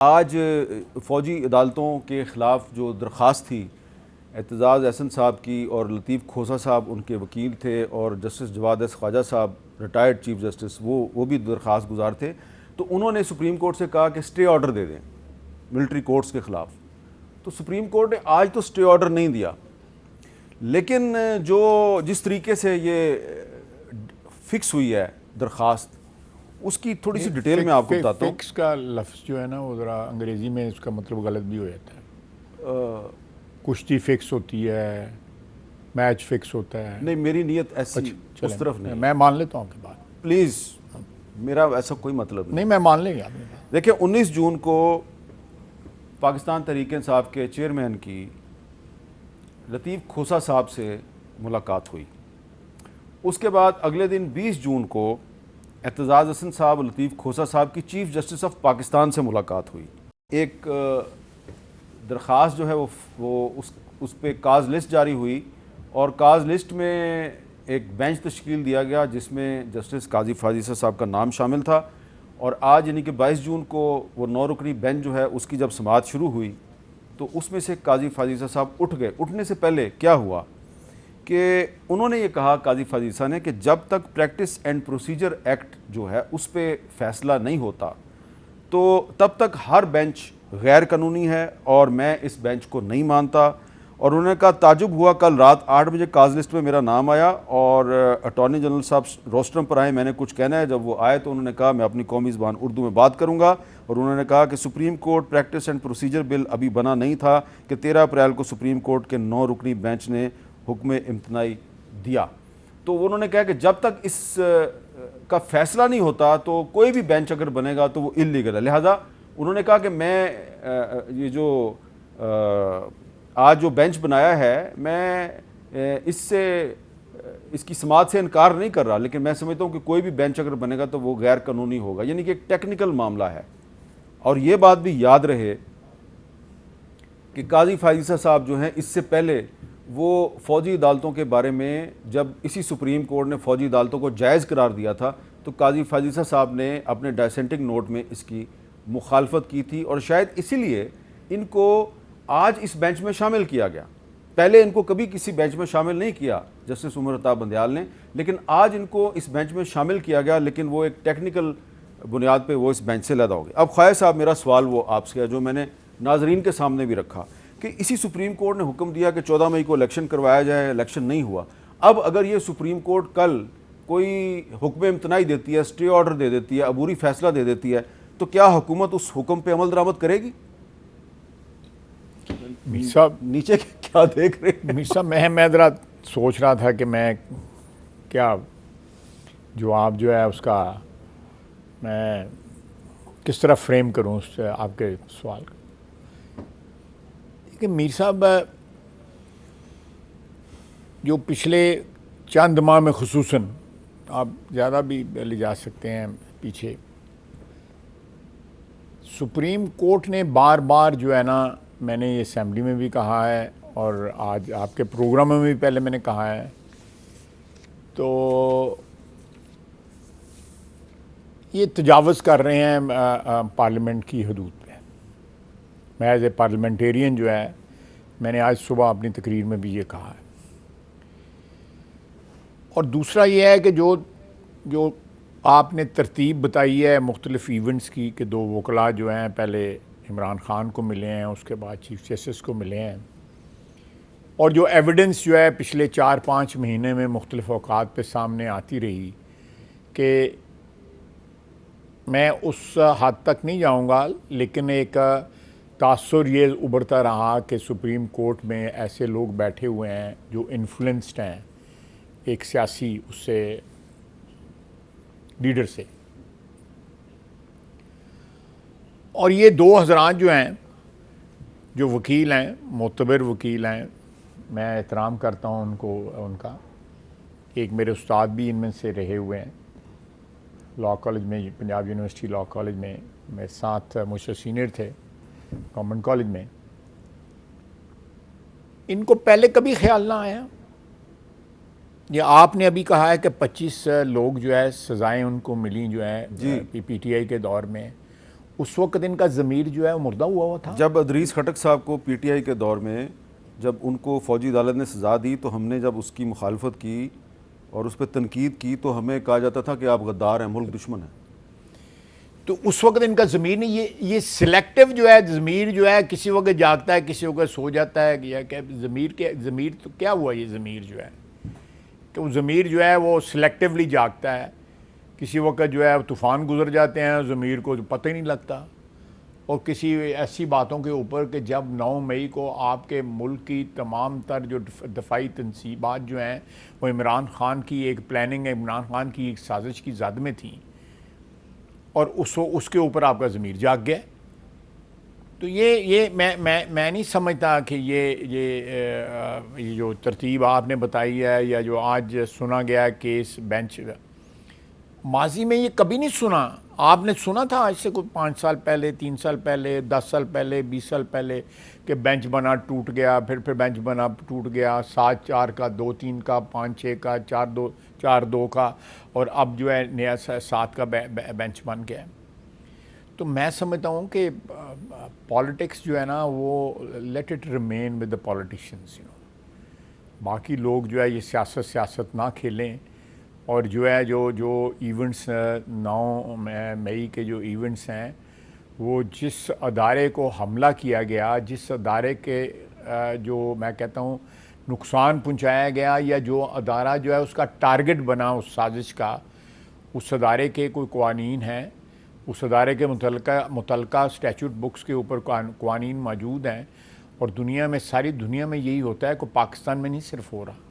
आज फ़ौजी अदालतों के ख़िलाफ़ जो दरख्वास्त थी एतजाज़ एहसन साहब की और लतीफ़ खोसा साहब उनके वकील थे और justice Jawad S Khwaja Sahab retired chief justice वो भी दरख्वास्त गुजार थे। तो उन्होंने सुप्रीम कोर्ट से कहा कि स्टे ऑर्डर दे दें मिलिट्री कोर्ट्स के ख़िलाफ़। तो सुप्रीम कोर्ट ने आज तो स्टे ऑर्डर नहीं दिया, लेकिन जिस तरीके से ये फिक्स हुई है दरख्वास्त, उसकी थोड़ी सी डिटेल में आपको बताता हूँ। फिक्स का लफ्ज़ जो है ना वो ज़रा अंग्रेज़ी में उसका मतलब गलत भी हो जाता है। कुश्ती फिक्स होती है, मैच फिक्स होता है। नहीं, मेरी नीयत ऐसी उस तरफ नहीं। मैं मान लेता हूँ आपकी बात, प्लीज़, मेरा ऐसा कोई मतलब नहीं, मैं मान लेंगे आपने। देखिए, 19 जून को पाकिस्तान तहरीक इंसाफ के चेयरमैन की लतीफ़ खोसा साहब से मुलाकात हुई। उसके बाद अगले दिन 20 जून को एतजाज़ हसन साहब और लतीफ़ खोसा साहब की चीफ जस्टिस ऑफ पाकिस्तान से मुलाकात हुई। एक दरख्वास्त जो है वो उस पर काज लिस्ट जारी हुई और काज लिस्ट में एक बेंच तश्कील दिया गया जिसमें जस्टिस काजी फाजीसा साहब का नाम शामिल था। और आज यानी कि 22 जून को वो 9 रुकनी बेंच जो है उसकी जब समाअत शुरू हुई तो उसमें से काजी फाजीसा साहब उठ गए। उठने से पहले क्या हुआ कि उन्होंने ये कहा, काजी फाजीसा ने, कि जब तक प्रैक्टिस एंड प्रोसीजर एक्ट जो है उस पर फैसला नहीं होता तो तब तक हर बेंच गैर कानूनी है और मैं इस बेंच को नहीं मानता। और उन्होंने कहा, ताजुब हुआ कल रात 8 बजे काज लिस्ट में मेरा नाम आया और अटॉर्नी जनरल साहब रोस्ट्रम पर आए, मैंने कुछ कहना है। जब वो आए तो उन्होंने कहा मैं अपनी कौमी ज़बान उर्दू में बात करूँगा। और उन्होंने कहा कि supreme court practice and procedure bill अभी बना नहीं था कि 13 अप्रैल को सुप्रीम कोर्ट के 9 रुकनी बेंच ने हुक्म इम्तनाई दिया। तो उन्होंने कहा कि जब तक इस का फैसला नहीं होता तो कोई भी बेंच अगर बनेगा तो वो इल्लीगल है। लिहाजा उन्होंने कहा कि मैं ये जो आज जो बेंच बनाया है मैं इसकी समाअत से इनकार नहीं कर रहा, लेकिन मैं समझता हूँ कि कोई भी बेंच अगर बनेगा तो वो गैर कानूनी होगा। यानी कि एक टेक्निकल मामला है। और ये बात भी याद रहे कि काजी फाजीसा साहब जो हैं, इससे पहले वो फ़ौजी अदालतों के बारे में जब इसी सुप्रीम कोर्ट ने फ़ौजी अदालतों को जायज़ करार दिया था तो काजी फाजीसा साहब ने अपने डायसेंटिंग नोट में इसकी मुखालफत की थी और शायद इसीलिए इनको आज इस बेंच में शामिल किया गया। पहले इनको कभी किसी बेंच में शामिल नहीं किया जस्टिस उमर अता बंदयाल ने, लेकिन आज इनको इस बेंच में शामिल किया गया, लेकिन वो एक टेक्निकल बुनियाद पे वो इस बेंच से लैदा हो गए। अब ख्वाजा साहब, मेरा सवाल वो आपसे है जो मैंने नाजरीन के सामने भी रखा कि इसी सुप्रीम कोर्ट ने हुक्म दिया कि 14 मई को इलेक्शन करवाया जाए, इलेक्शन नहीं हुआ। अब अगर ये सुप्रीम कोर्ट कल कोई हुक्म इम्तनाई देती है, स्टे ऑर्डर दे देती है, अबूरी फैसला दे देती है, तो क्या हुकूमत उस हुक्म पे अमल दरामद करेगी? मीर साहब नीचे क्या देख रहे हैं? मीर साहब, मैं ज़रा सोच रहा था कि मैं क्या जवाब जो है उसका मैं किस तरह फ्रेम करूं उससे आपके सवाल का। कि मीर साहब, जो पिछले चंद माह में खुसूसन, आप ज़्यादा भी ले जा सकते हैं पीछे, सुप्रीम कोर्ट ने बार बार जो है ना, मैंने ये असेंबली में भी कहा है और आज आपके प्रोग्राम में भी पहले मैंने कहा है, तो ये तजावज़ कर रहे हैं पार्लियामेंट की हदूद पे। मैं एज ए पार्लियामेंटेरियन जो है, मैंने आज सुबह अपनी तकरीर में भी ये कहा है। और दूसरा ये है कि जो आपने तरतीब बताई है मुख्तलिफ इवेंट्स की कि दो वकला जो हैं पहले इमरान ख़ान को मिले हैं, उसके बाद चीफ जस्टिस को मिले हैं, और जो एविडेंस जो है पिछले 4-5 महीने में मुख्तलिफ औकात पे सामने आती रही, कि मैं उस हद तक नहीं जाऊंगा, लेकिन एक तासुर ये उभरता रहा कि सुप्रीम कोर्ट में ऐसे लोग बैठे हुए हैं जो इन्फ्लुएंस्ड हैं एक सियासी उससे लीडर से। और ये दो हज़रात जो हैं, जो वकील हैं, मोतबर वकील हैं, मैं एहतराम करता हूँ उनका। एक मेरे उस्ताद भी इनमें से रहे हुए हैं लॉ कॉलेज में, पंजाब यूनिवर्सिटी लॉ कॉलेज में मेरे साथ मुझसे सीनियर थे गवर्नमेंट कॉलेज में। इनको पहले कभी ख्याल ना आया, ये आपने अभी कहा है कि 25 लोग जो है सज़ाएं उनको मिली जो है पीटीआई के दौर में, उस वक्त इनका ज़मीर जो है वो मुर्दा हुआ था। जब अदरीस खटक साहब को पीटीआई के दौर में जब उनको फ़ौजी अदालत ने सज़ा दी तो हमने जब उसकी मुखालफत की और उस पर तनकीद की तो हमें कहा जाता था कि आप गद्दार हैं, मुल्क दुश्मन है। तो उस वक्त इनका ज़मीर नहीं, ये सिलेक्टिव जो है ज़मीर जो है, किसी वक्त जागता है किसी वक्त सो जाता है। या क्या ज़मीर तो क्या हुआ ये ज़मीर जो है, तो ज़मीर जो है वो सिलेक्टिवली जागता है। किसी वक्त जो है तूफ़ान गुजर जाते हैं, ज़मीर को पता ही नहीं लगता। और किसी ऐसी बातों के ऊपर कि जब 9 मई को आपके मुल्क की तमाम तर जो दफाई तनसीबात जो हैं वो इमरान ख़ान की एक प्लानिंग है, इमरान ख़ान की एक साजिश की जद में थी, और उसके ऊपर आपका ज़मीर जाग गया। तो ये मैं नहीं समझता कि ये जो तरतीब आपने बताई है या जो आज सुना गया केस बेंच, माजी में ये कभी नहीं सुना। आपने सुना था आज से कोई 5 साल पहले, 3 साल पहले, 10 साल पहले, 20 साल पहले कि बेंच बना टूट गया, फिर बेंच बना टूट गया, 7-4 का, 2-3 का, 5-6 का, 4-2 का, और अब जो है नया 7 का बेंच बन गया। तो मैं समझता हूँ कि पॉलिटिक्स जो है ना वो let it remain with the politicians, बाकी लोग जो है ये सियासत ना खेलें। और जो है जो इवेंट्स 9 मई के जो इवेंट्स हैं वो जिस अदारे को हमला किया गया, जिस अदारे के जो मैं कहता हूँ नुकसान पहुँचाया गया, या जो अदारा जो है उसका टारगेट बना उस साजिश का, उस अदारे के कोई कवानीन हैं, उस अदारे के मुतलका स्टैचूट बुक्स के ऊपर कवानीन मौजूद हैं। और दुनिया में, सारी दुनिया में यही होता है, को पाकिस्तान में नहीं सिर्फ हो रहा।